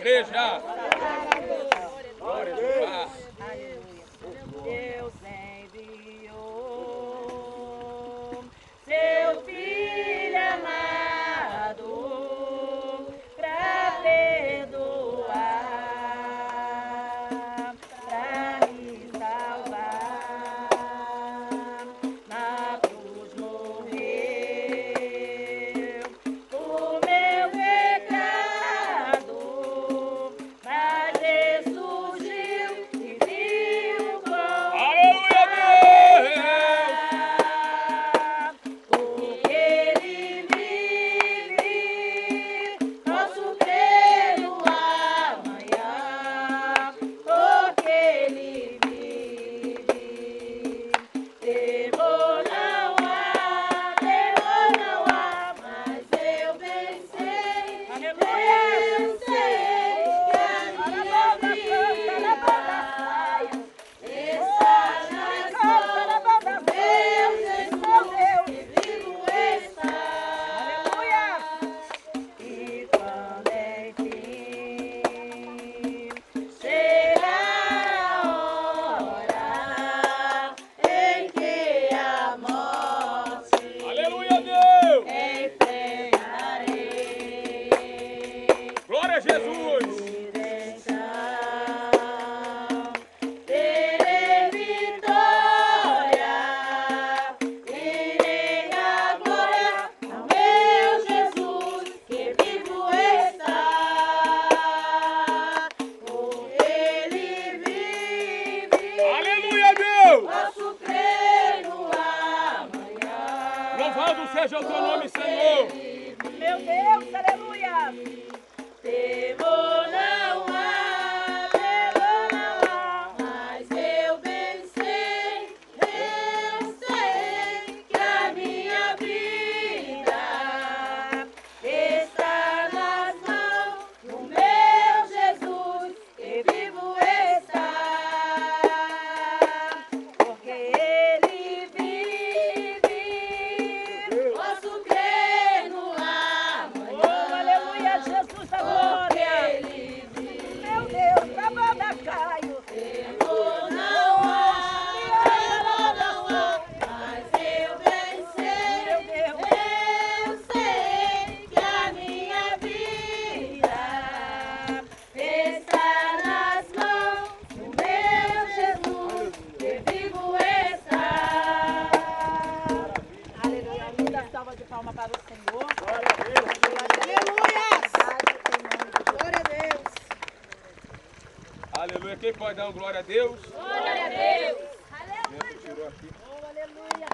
igreja. Glória a Deus. Deus enviou seu Filho amado para perdoar, para me salvar. Na cruz morreu o meu pecado, mas ressurgiu e vivo com porque Ele vive, posso crer no amanhã, porque Ele vive. Temor não há, mas eu venci. Aleluia! Eu sei que a minha vida está nas mãos do meu Jesus, que vivo está. Aleluia! E quando enfim chegar a hora em que a morte Aleluia, Deus. enfrentarei, Glória a Jesus. terei vitória, irei a glória ao meu Jesus, que vivo está. Porque Ele vive, Aleluia, Deus. posso crer no amanhã. Louvado seja o teu nome, Senhor. Meu Deus, aleluia! Temor não há, mas eu venci. Eu sei que a minha vida está nas mãos do meu Jesus, que vivo está. Porque Ele vive, posso crer no amanhã. Oh, aleluia, Jesus da glória. Meu Deus, a banda Caio. Temor não há, mas eu venci. Meu Deus, eu sei que a minha vida está nas mãos do meu Jesus, que vivo está. Aleluia, linda salva de palmas para o Senhor. Aleluia! Glória a Deus. Aleluia. Quem pode dar um glória a Deus? Glória a Deus. Tirou aqui. Oh, aleluia.